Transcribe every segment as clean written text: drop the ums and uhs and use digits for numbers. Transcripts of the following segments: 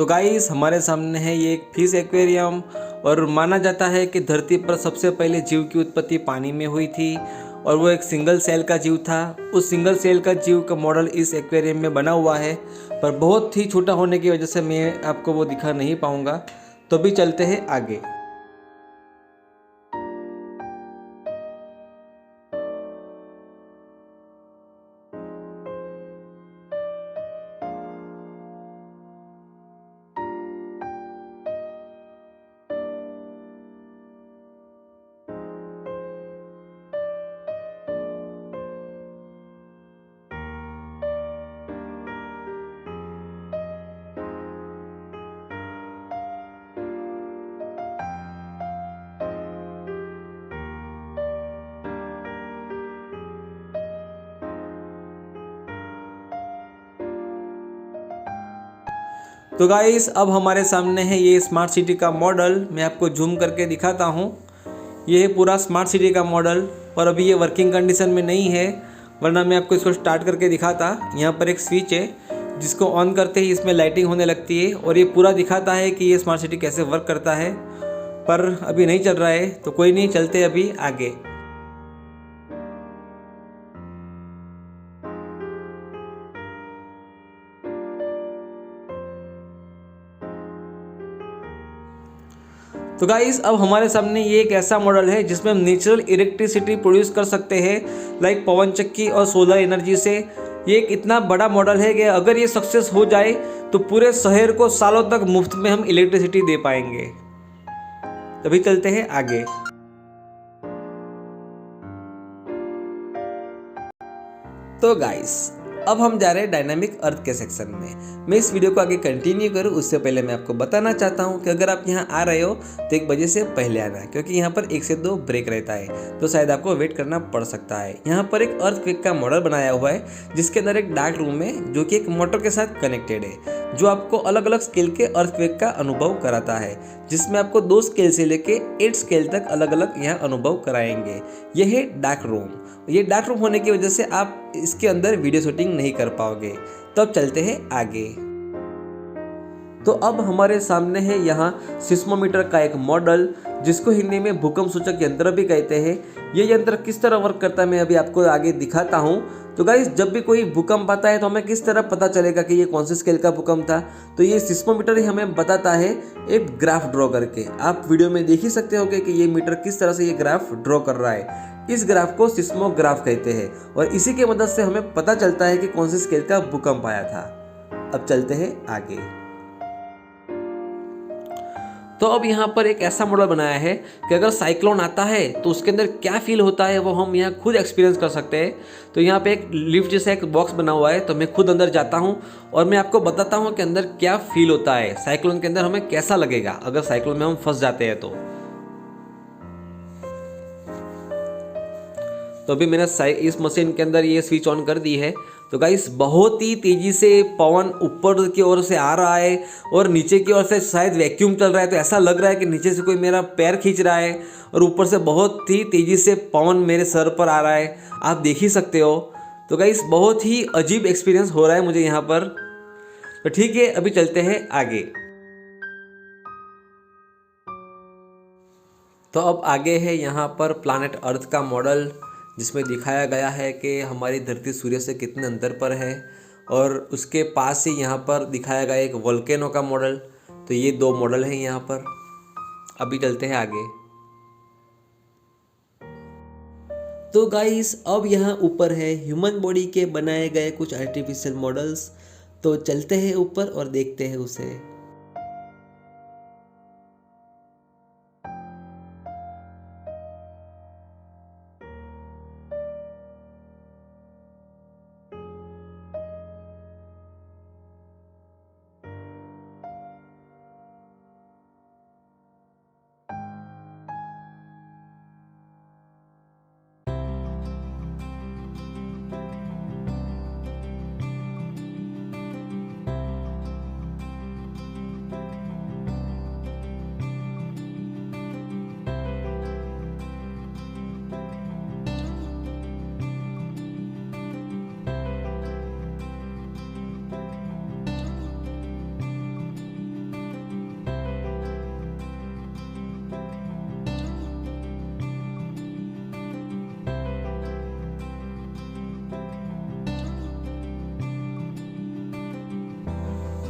तो गाइस हमारे सामने है ये एक फिश एक्वेरियम और माना जाता है कि धरती पर सबसे पहले जीव की उत्पत्ति पानी में हुई थी और वो एक सिंगल सेल का जीव था। उस सिंगल सेल का जीव का मॉडल इस एक्वेरियम में बना हुआ है, पर बहुत ही छोटा होने की वजह से मैं आपको वो दिखा नहीं पाऊँगा। तो भी चलते हैं आगे। तो गाइस अब हमारे सामने है ये स्मार्ट सिटी का मॉडल। मैं आपको जूम करके दिखाता हूँ। ये है पूरा स्मार्ट सिटी का मॉडल, पर अभी ये वर्किंग कंडीशन में नहीं है, वरना मैं आपको इसको स्टार्ट करके दिखाता। यहाँ पर एक स्विच है जिसको ऑन करते ही इसमें लाइटिंग होने लगती है और ये पूरा दिखाता है कि ये स्मार्ट सिटी कैसे वर्क करता है, पर अभी नहीं चल रहा है। तो कोई नहीं, चलते अभी आगे। तो गाइस अब हमारे सामने ये एक ऐसा मॉडल है जिसमें हम नेचुरल इलेक्ट्रिसिटी प्रोड्यूस कर सकते हैं, लाइक पवन चक्की और सोलर एनर्जी से। ये एक इतना बड़ा मॉडल है कि अगर ये सक्सेस हो जाए तो पूरे शहर को सालों तक मुफ्त में हम इलेक्ट्रिसिटी दे पाएंगे। तभी चलते हैं आगे। तो गाइस अब हम जा रहे हैं डायनामिक अर्थ के सेक्शन में। मैं इस वीडियो को आगे कंटिन्यू करूं उससे पहले मैं आपको बताना चाहता हूं कि अगर आप यहां आ रहे हो तो 1 बजे से पहले आना, क्योंकि यहां पर 1 से 2 ब्रेक रहता है, तो शायद आपको वेट करना पड़ सकता है। यहां पर एक अर्थक्वेक का मॉडल बनाया हुआ है जिसके अंदर एक डार्क रूम है जो कि एक मोटर के साथ कनेक्टेड है, जो आपको अलग अलग स्केल के अर्थक्वेक का अनुभव कराता है, जिसमें आपको 2 स्केल से लेके 8 स्केल तक अलग अलग यहाँ अनुभव कराएंगे। यह है डार्क रूम। ये डार्क रूम होने की वजह से आप इसके अंदर वीडियो शूटिंग नहीं कर पाओगे। तो अब चलते हैं आगे। तो अब हमारे सामने है यहाँ सिस्मोमीटर का एक मॉडल, जिसको हिंदी में भूकंप सूचक यंत्र भी कहते हैं। ये यंत्र किस तरह वर्क करता है मैं अभी आपको आगे दिखाता हूँ। तो गाइस जब भी कोई भूकंप आता है तो हमें किस तरह पता चलेगा कि ये कौन से स्केल का भूकंप था, तो ये सिस्मोमीटर ही हमें बताता है एक ग्राफ ड्रॉ करके। आप वीडियो में देख ही सकते हो कि ये मीटर किस तरह से ये ग्राफ ड्रॉ कर रहा है। इस ग्राफ को सिस्मोग्राफ कहते हैं और इसी की मदद से हमें पता चलता है कि कौन से स्केल का भूकंप आया था। अब चलते हैं आगे। तो अब यहाँ पर एक ऐसा मॉडल बनाया है कि अगर साइक्लोन आता है तो उसके अंदर क्या फील होता है वो हम यहाँ खुद एक्सपीरियंस कर सकते हैं। तो यहाँ पे एक लिफ्ट जैसा एक बॉक्स बना हुआ है, तो मैं खुद अंदर जाता हूँ और मैं आपको बताता हूँ कि अंदर क्या फील होता है, साइक्लोन के अंदर हमें कैसा लगेगा अगर साइक्लोन में हम फंस जाते हैं। तो अभी मैंने इस मशीन के अंदर ये स्विच ऑन कर दी है। तो गाइस बहुत ही तेज़ी से पवन ऊपर की ओर से आ रहा है और नीचे की ओर से शायद वैक्यूम चल रहा है, तो ऐसा लग रहा है कि नीचे से कोई मेरा पैर खींच रहा है और ऊपर से बहुत ही तेज़ी से पवन मेरे सर पर आ रहा है, आप देख ही सकते हो। तो गाइस बहुत ही अजीब एक्सपीरियंस हो रहा है मुझे यहाँ पर। तो ठीक है, अभी चलते हैं आगे। तो अब आगे है यहाँ पर प्लानेट अर्थ का मॉडल, जिसमें दिखाया गया है कि हमारी धरती सूर्य से कितने अंतर पर है, और उसके पास ही यहाँ पर दिखाया गया एक वोल्केनो का मॉडल। तो ये 2 मॉडल हैं यहाँ पर। अभी चलते हैं आगे। तो गाइस अब यहाँ ऊपर है ह्यूमन बॉडी के बनाए गए कुछ आर्टिफिशियल मॉडल्स। तो चलते हैं ऊपर और देखते हैं उसे।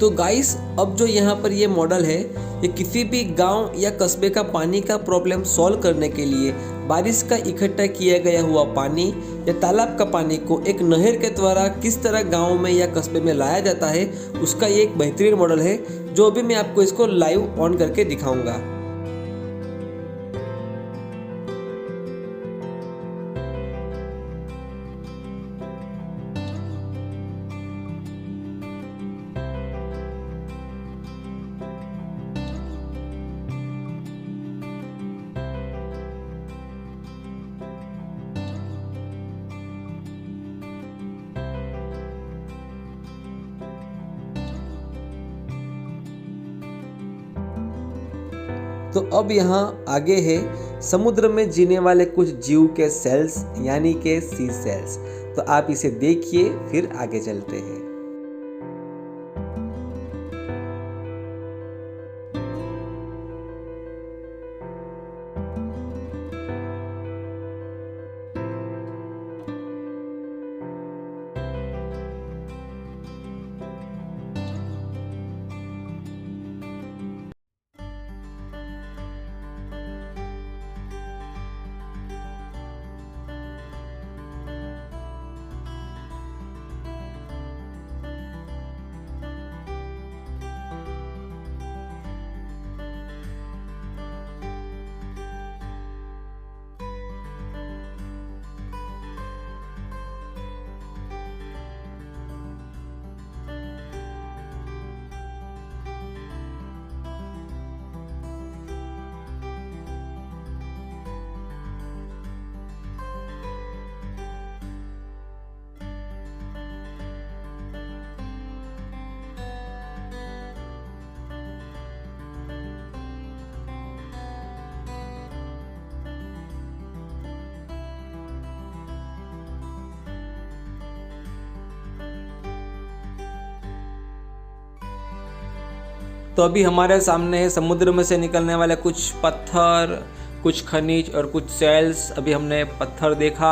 तो गाइस अब जो यहाँ पर ये मॉडल है, ये किसी भी गांव या कस्बे का पानी का प्रॉब्लम सॉल्व करने के लिए बारिश का इकट्ठा किया गया हुआ पानी या तालाब का पानी को एक नहर के द्वारा किस तरह गांव में या कस्बे में लाया जाता है, उसका ये एक बेहतरीन मॉडल है, जो अभी मैं आपको इसको लाइव ऑन करके दिखाऊंगा। तो अब यहाँ आगे है समुद्र में जीने वाले कुछ जीव के सेल्स यानी के सी सेल्स। तो आप इसे देखिए, फिर आगे चलते हैं। तो अभी हमारे सामने है समुद्र में से निकलने वाले कुछ पत्थर, कुछ खनिज और कुछ सेल्स। अभी हमने पत्थर देखा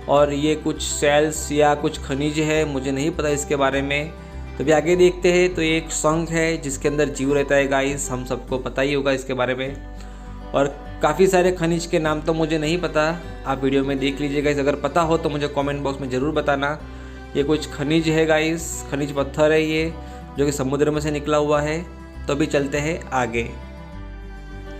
और ये कुछ सेल्स या कुछ खनिज है, मुझे नहीं पता इसके बारे में। तो अभी आगे देखते हैं। तो ये एक शंख है जिसके अंदर जीव रहता है गाइस, हम सबको पता ही होगा इसके बारे में। और काफ़ी सारे खनिज के नाम तो मुझे नहीं पता, आप वीडियो में देख लीजिए गाइस। अगर पता हो तो मुझे कमेंट बॉक्स में ज़रूर बताना। ये कुछ खनिज है गाइस, खनिज पत्थर है ये, जो कि समुद्र में से निकला हुआ है। तो अभी चलते हैं आगे।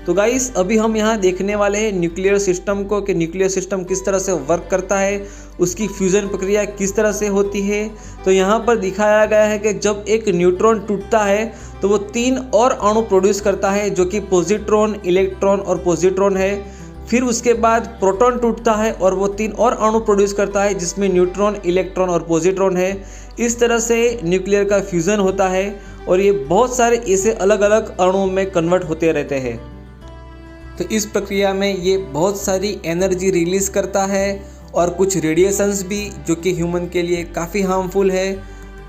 तो गाइस अभी हम यहाँ देखने वाले हैं न्यूक्लियर सिस्टम को, कि न्यूक्लियर सिस्टम किस तरह से वर्क करता है, उसकी फ्यूज़न प्रक्रिया किस तरह से होती है। तो यहाँ पर दिखाया गया है कि जब एक न्यूट्रॉन टूटता है तो वो 3 और अणु प्रोड्यूस करता है, जो कि पॉजिट्रॉन, इलेक्ट्रॉन और पॉजिट्रॉन है। फिर उसके बाद प्रोटॉन टूटता है और वो 3 और अणु प्रोड्यूस करता है, जिसमें न्यूट्रॉन, इलेक्ट्रॉन और पॉजिट्रॉन है। इस तरह से न्यूक्लियर का फ्यूज़न होता है और ये बहुत सारे ऐसे अलग अलग अणुओं में कन्वर्ट होते रहते हैं। तो इस प्रक्रिया में ये बहुत सारी एनर्जी रिलीज़ करता है और कुछ रेडिएशंस भी, जो कि ह्यूमन के लिए काफ़ी हार्मफुल है।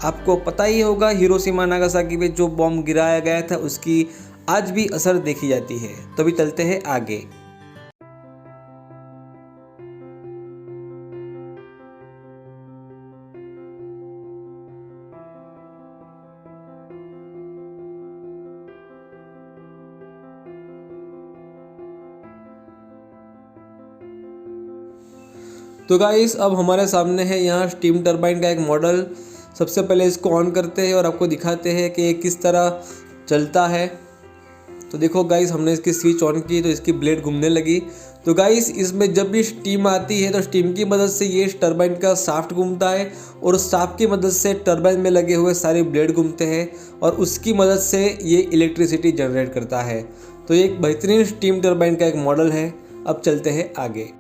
आपको पता ही होगा हिरोशिमा नागासाकी में जो बॉम्ब गिराया गया था, उसकी आज भी असर देखी जाती है। तो अभी चलते हैं आगे। तो गाइस अब हमारे सामने है यहाँ स्टीम टरबाइन का एक मॉडल। सबसे पहले इसको ऑन करते हैं और आपको दिखाते हैं कि ये किस तरह चलता है। तो देखो गाइस, हमने इसकी स्विच ऑन की तो इसकी ब्लेड घूमने लगी। तो गाइस इसमें जब भी स्टीम आती है तो स्टीम की मदद से ये टरबाइन का शाफ्ट घूमता है और उस शाफ्ट की मदद से टरबाइन में लगे हुए सारे ब्लेड घूमते हैं और उसकी मदद से ये इलेक्ट्रिसिटी जनरेट करता है। तो ये एक बेहतरीन स्टीम टरबाइन का एक मॉडल है। अब चलते हैं आगे।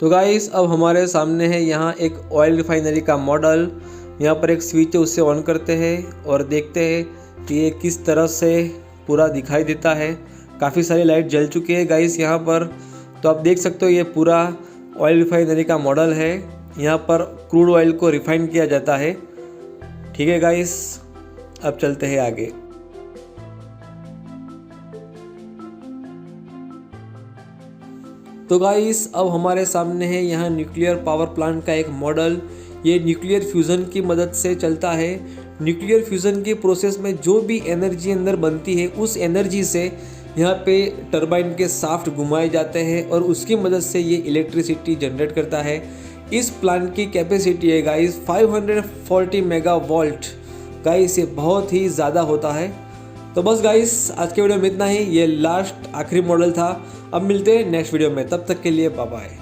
तो गाइस अब हमारे सामने है यहाँ एक ऑयल रिफाइनरी का मॉडल। यहाँ पर एक स्विच है, उससे ऑन करते हैं और देखते हैं कि ये किस तरह से पूरा दिखाई देता है। काफ़ी सारी लाइट जल चुकी है गाइस यहाँ पर। तो आप देख सकते हो ये पूरा ऑयल रिफाइनरी का मॉडल है। यहाँ पर क्रूड ऑयल को रिफाइन किया जाता है। ठीक है गाइस, अब चलते हैं आगे। तो गाइस अब हमारे सामने है यहाँ न्यूक्लियर पावर प्लांट का एक मॉडल। ये न्यूक्लियर फ्यूज़न की मदद से चलता है। न्यूक्लियर फ्यूज़न की प्रोसेस में जो भी एनर्जी अंदर बनती है उस एनर्जी से यहाँ पे टरबाइन के शाफ्ट घुमाए जाते हैं और उसकी मदद से ये इलेक्ट्रिसिटी जनरेट करता है। इस प्लांट की कैपेसिटी है गाइस 540 मेगावाट। गाइस ये बहुत ही ज़्यादा होता है। तो बस गाइस आज के वीडियो में इतना ही। ये लास्ट आखिरी मॉडल था। अब मिलते हैं नेक्स्ट वीडियो में, तब तक के लिए बाय बाय।